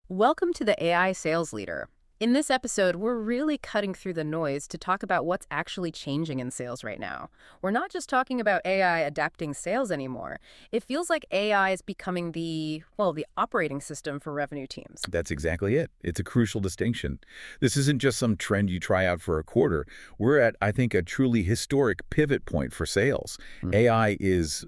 Welcome to the AI Sales Leader. In this episode, we're really cutting through the noise to talk about what's actually changing in sales right now. We're not just talking about AI adapting sales anymore. It feels like AI is becoming the operating system for revenue teams. That's exactly it. It's a crucial distinction. This isn't just some trend you try out for a quarter. We're at, I think, a truly historic pivot point for sales. AI is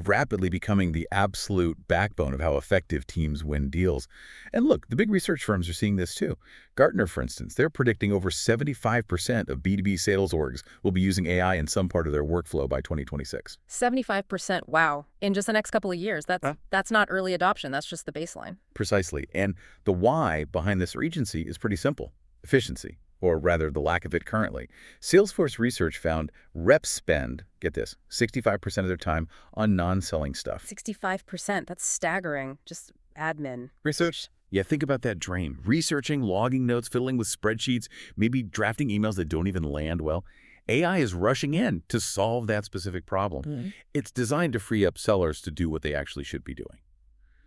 rapidly becoming the absolute backbone of how effective teams win deals. And look, the big research firms are seeing this too. Gartner, for instance, they're predicting over 75% of B2B sales orgs will be using AI in some part of their workflow by 2026. 75%, wow. In just the next couple of years. That's Huh? that's not early adoption, that's just the baseline. Precisely. And the why behind this urgency is pretty simple. Efficiency, or rather the lack of it currently. Salesforce research found reps spend, get this, 65% of their time on non-selling stuff. 65%, that's staggering. Just admin. Research? Yeah, think about that drain. Researching, logging notes, fiddling with spreadsheets, maybe drafting emails that don't even land well. AI is rushing in to solve that specific problem. It's designed to free up sellers to do what they actually should be doing.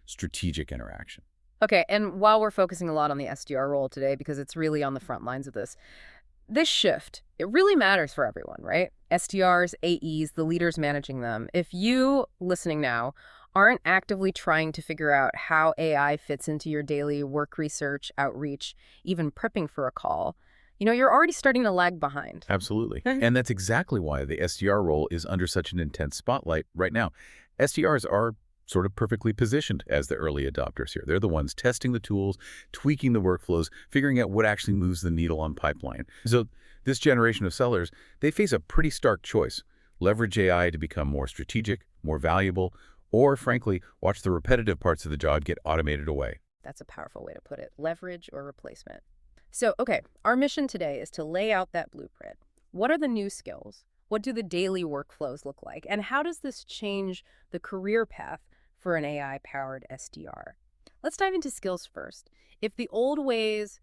Strategic interaction. Okay, and while we're focusing a lot on the SDR role today, because it's really on the front lines of this shift, it really matters for everyone, right? SDRs, AEs, the leaders managing them. If you, listening now, aren't actively trying to figure out how AI fits into your daily work research, outreach, even prepping for a call, you're already starting to lag behind. Absolutely. And that's exactly why the SDR role is under such an intense spotlight right now. SDRs are sort of perfectly positioned as the early adopters here. They're the ones testing the tools, tweaking the workflows, figuring out what actually moves the needle on pipeline. So this generation of sellers, they face a pretty stark choice. Leverage AI to become more strategic, more valuable, or frankly, watch the repetitive parts of the job get automated away. That's a powerful way to put it. Leverage or replacement. So, okay, our mission today is to lay out that blueprint. What are the new skills? What do the daily workflows look like? And how does this change the career path for an AI-powered SDR? Let's dive into skills first. If the old ways,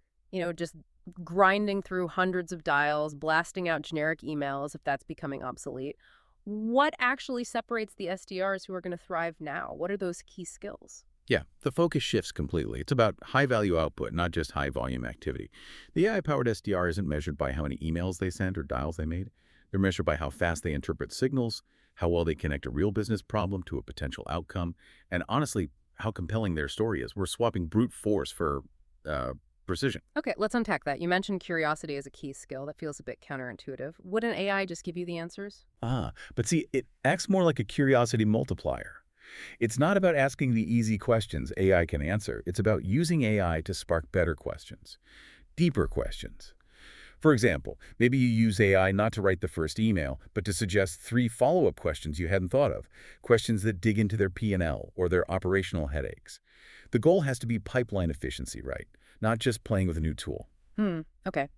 just grinding through hundreds of dials, blasting out generic emails, if that's becoming obsolete, what actually separates the SDRs who are going to thrive now? What are those key skills? Yeah, the focus shifts completely. It's about high-value output, not just high-volume activity. The AI-powered SDR isn't measured by how many emails they sent or dials they made. They're measured by how fast they interpret signals, how well they connect a real business problem to a potential outcome, and honestly, how compelling their story is. We're swapping brute force for precision. Okay, let's unpack that. You mentioned curiosity as a key skill. That feels a bit counterintuitive. Would an AI just give you the answers? But see, it acts more like a curiosity multiplier. It's not about asking the easy questions AI can answer. It's about using AI to spark better questions, deeper questions. For example, maybe you use AI not to write the first email, but to suggest 3 follow-up questions you hadn't thought of, questions that dig into their P&L or their operational headaches. The goal has to be pipeline efficiency, right? Not just playing with a new tool. Okay.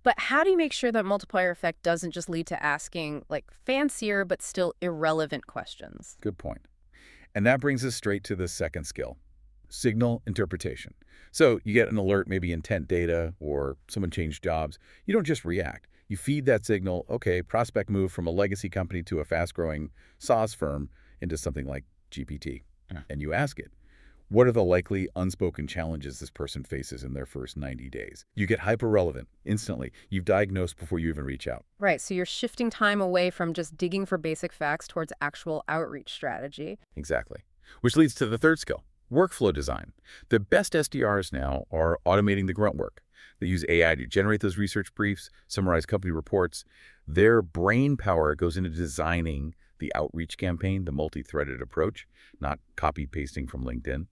But how do you make sure that multiplier effect doesn't just lead to asking, fancier but still irrelevant questions? Good point. And that brings us straight to the second skill, signal interpretation. So you get an alert, maybe intent data, or someone changed jobs. You don't just react. You feed that signal, okay, prospect moved from a legacy company to a fast-growing SaaS firm into something like GPT. And you ask it, what are the likely unspoken challenges this person faces in their first 90 days? You get hyper-relevant instantly. You've diagnosed before you even reach out. Right, so you're shifting time away from just digging for basic facts towards actual outreach strategy. Exactly. Which leads to the third skill, workflow design. The best SDRs now are automating the grunt work. They use AI to generate those research briefs, summarize company reports. Their brain power goes into designing the outreach campaign, the multi-threaded approach, not copy-pasting from LinkedIn.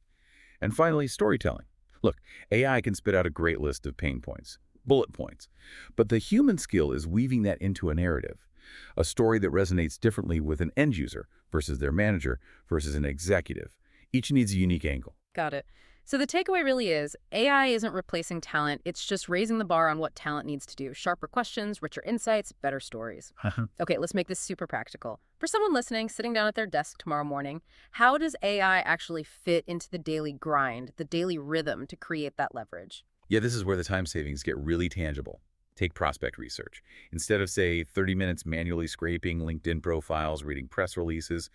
And finally, storytelling. Look, AI can spit out a great list of pain points, bullet points, but the human skill is weaving that into a narrative, a story that resonates differently with an end user versus their manager versus an executive. Each needs a unique angle. Got it. So the takeaway really is AI isn't replacing talent. It's just raising the bar on what talent needs to do. Sharper questions, richer insights, better stories. Okay, let's make this super practical. For someone listening, sitting down at their desk tomorrow morning, how does AI actually fit into the daily grind, the daily rhythm to create that leverage? Yeah, this is where the time savings get really tangible. Take prospect research. Instead of, say, 30 minutes manually scraping LinkedIn profiles, reading press releases,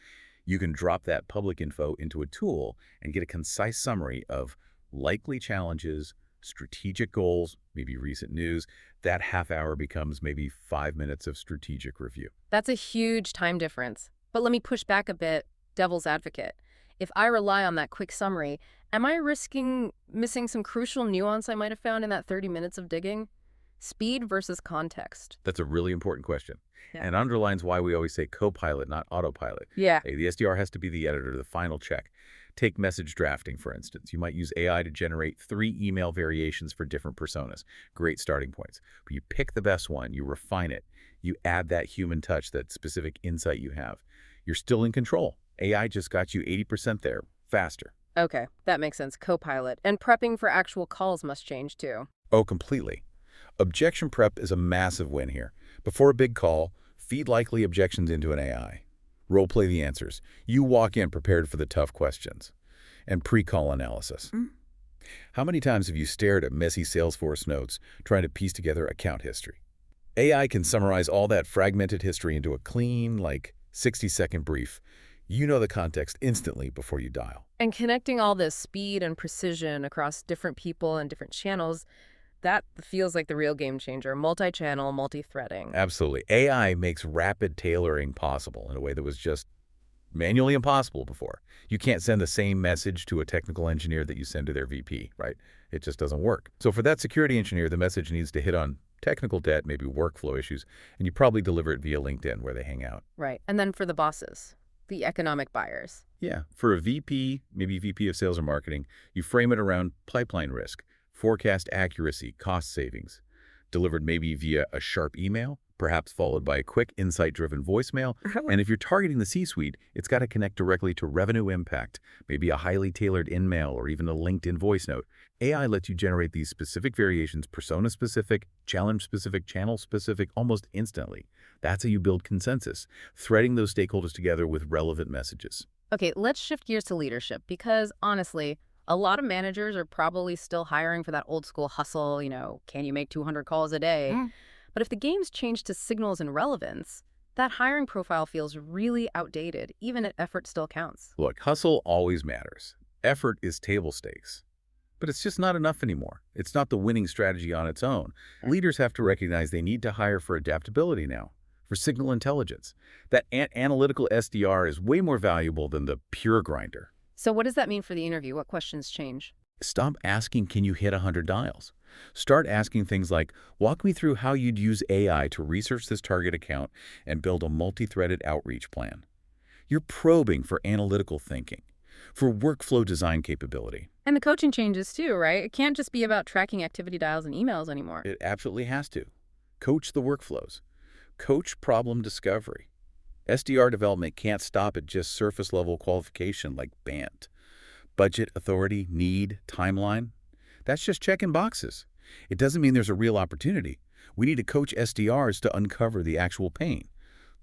you can drop that public info into a tool and get a concise summary of likely challenges, strategic goals, maybe recent news. That half hour becomes maybe 5 minutes of strategic review. That's a huge time difference. But let me push back a bit, devil's advocate. If I rely on that quick summary, am I risking missing some crucial nuance I might have found in that 30 minutes of digging? Speed versus context. That's a really important question Yeah. and underlines why we always say co-pilot, not autopilot. Yeah. Hey, the SDR has to be the editor, the final check. Take message drafting, for instance. You might use AI to generate 3 email variations for different personas. Great starting points. But you pick the best one, you refine it, you add that human touch, that specific insight you have. You're still in control. AI just got you 80% there, faster. Okay, that makes sense. Copilot. And prepping for actual calls must change too. Oh, completely. Objection prep is a massive win here. Before a big call, feed likely objections into an AI. Role-play the answers. You walk in prepared for the tough questions. And pre-call analysis. How many times have you stared at messy Salesforce notes trying to piece together account history? AI can summarize all that fragmented history into a clean, 60-second brief. You know the context instantly before you dial. And connecting all this speed and precision across different people and different channels, that feels like the real game changer. Multi-channel, multi-threading. Absolutely. AI makes rapid tailoring possible in a way that was just manually impossible before. You can't send the same message to a technical engineer that you send to their VP, right? It just doesn't work. So for that security engineer, the message needs to hit on technical debt, maybe workflow issues, and you probably deliver it via LinkedIn where they hang out. Right. And then for the bosses, the economic buyers. Yeah, for a VP, maybe VP of sales or marketing, you frame it around pipeline risk, forecast accuracy, cost savings, delivered maybe via a sharp email, perhaps followed by a quick insight-driven voicemail. And if you're targeting the C-suite, it's got to connect directly to revenue impact, maybe a highly tailored in-mail or even a LinkedIn voice note. AI lets you generate these specific variations, persona-specific, challenge-specific, channel-specific, almost instantly. That's how you build consensus, threading those stakeholders together with relevant messages. Okay, let's shift gears to leadership because honestly, a lot of managers are probably still hiring for that old school hustle, can you make 200 calls a day? But if the game's changed to signals and relevance, that hiring profile feels really outdated, even if effort still counts. Look, hustle always matters. Effort is table stakes. But it's just not enough anymore. It's not the winning strategy on its own. Leaders have to recognize they need to hire for adaptability now, for signal intelligence. That analytical SDR is way more valuable than the pure grinder. So what does that mean for the interview? What questions change? Stop asking, can you hit 100 dials? Start asking things like, walk me through how you'd use AI to research this target account and build a multi-threaded outreach plan. You're probing for analytical thinking, for workflow design capability. And the coaching changes too, right? It can't just be about tracking activity dials and emails anymore. It absolutely has to. Coach the workflows. Coach problem discovery. SDR development can't stop at just surface-level qualification like BANT. Budget, authority, need, timeline. That's just checking boxes. It doesn't mean there's a real opportunity. We need to coach SDRs to uncover the actual pain,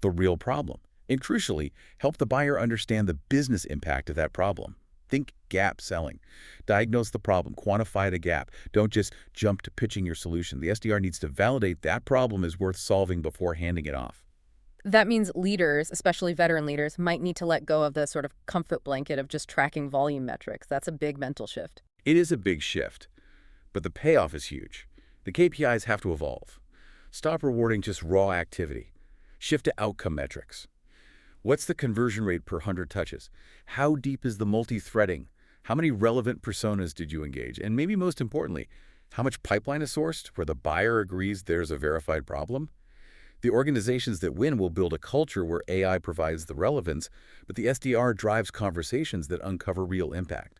the real problem, and crucially, help the buyer understand the business impact of that problem. Think gap selling. Diagnose the problem, quantify the gap. Don't just jump to pitching your solution. The SDR needs to validate that problem is worth solving before handing it off. That means leaders, especially veteran leaders, might need to let go of the sort of comfort blanket of just tracking volume metrics. That's a big mental shift. It is a big shift, but the payoff is huge. The KPIs have to evolve. Stop rewarding just raw activity. Shift to outcome metrics. What's the conversion rate per 100 touches? How deep is the multi-threading? How many relevant personas did you engage? And maybe most importantly, how much pipeline is sourced where the buyer agrees there's a verified problem? The organizations that win will build a culture where AI provides the relevance, but the SDR drives conversations that uncover real impact.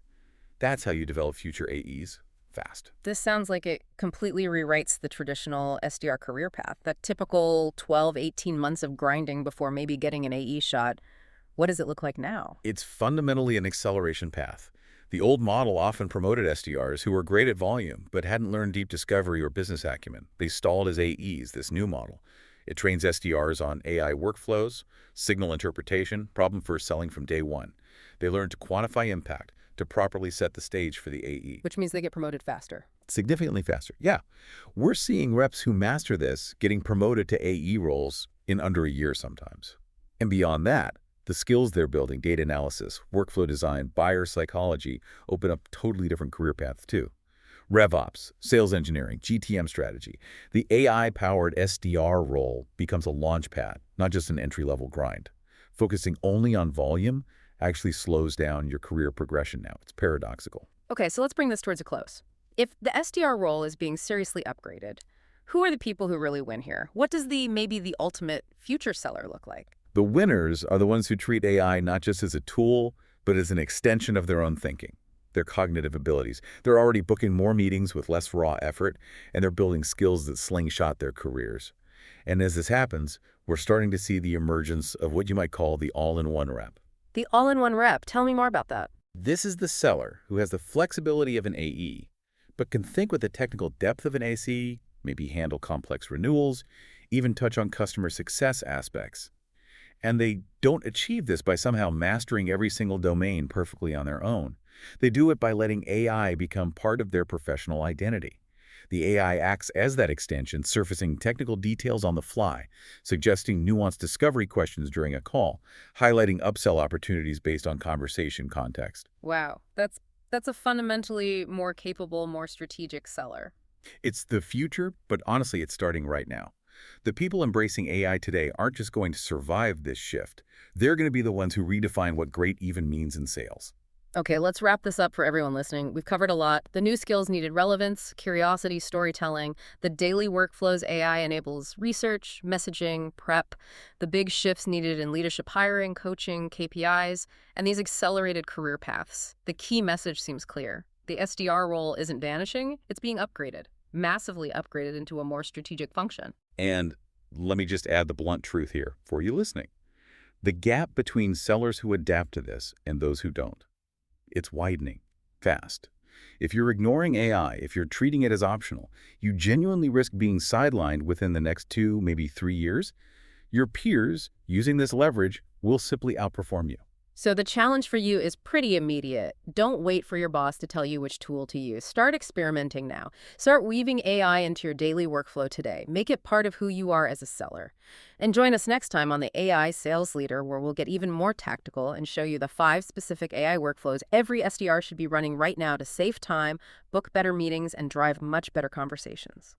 That's how you develop future AEs fast. This sounds like it completely rewrites the traditional SDR career path, that typical 12, 18 months of grinding before maybe getting an AE shot. What does it look like now? It's fundamentally an acceleration path. The old model often promoted SDRs who were great at volume but hadn't learned deep discovery or business acumen. They stalled as AEs, this new model. It trains SDRs on AI workflows, signal interpretation, problem-first selling from day one. They learn to quantify impact, to properly set the stage for the AE. Which means they get promoted faster. Significantly faster, yeah. We're seeing reps who master this getting promoted to AE roles in under a year sometimes. And beyond that, The skills they're building, data analysis, workflow design, buyer psychology, open up totally different career paths too. RevOps, sales engineering, GTM strategy. The AI-powered SDR role becomes a launch pad, not just an entry-level grind. Focusing only on volume actually slows down your career progression now. It's paradoxical. Okay, so let's bring this towards a close. If the SDR role is being seriously upgraded, who are the people who really win here? What does maybe the ultimate future seller look like? The winners are the ones who treat AI not just as a tool, but as an extension of their own thinking, their cognitive abilities. They're already booking more meetings with less raw effort, and they're building skills that slingshot their careers. And as this happens, we're starting to see the emergence of what you might call the all-in-one rep. The all-in-one rep. Tell me more about that. This is the seller who has the flexibility of an AE, but can think with the technical depth of an AC, maybe handle complex renewals, even touch on customer success aspects. And they don't achieve this by somehow mastering every single domain perfectly on their own. They do it by letting AI become part of their professional identity. The AI acts as that extension, surfacing technical details on the fly, suggesting nuanced discovery questions during a call, highlighting upsell opportunities based on conversation context. Wow, that's a fundamentally more capable, more strategic seller. It's the future, but honestly, it's starting right now. The people embracing AI today aren't just going to survive this shift. They're going to be the ones who redefine what great even means in sales. Okay, let's wrap this up for everyone listening. We've covered a lot. The new skills needed: relevance, curiosity, storytelling. The daily workflows AI enables: research, messaging, prep. The big shifts needed in leadership hiring, coaching, KPIs, and these accelerated career paths. The key message seems clear. The SDR role isn't vanishing, it's being upgraded, massively upgraded into a more strategic function. And let me just add the blunt truth here for you listening. The gap between sellers who adapt to this and those who don't, it's widening fast. If you're ignoring AI, if you're treating it as optional, you genuinely risk being sidelined within the next 2, maybe 3 years. Your peers, using this leverage, will simply outperform you. So the challenge for you is pretty immediate. Don't wait for your boss to tell you which tool to use. Start experimenting now. Start weaving AI into your daily workflow today. Make it part of who you are as a seller. And join us next time on the AI Sales Leader, where we'll get even more tactical and show you the 5 specific AI workflows every SDR should be running right now to save time, book better meetings, and drive much better conversations.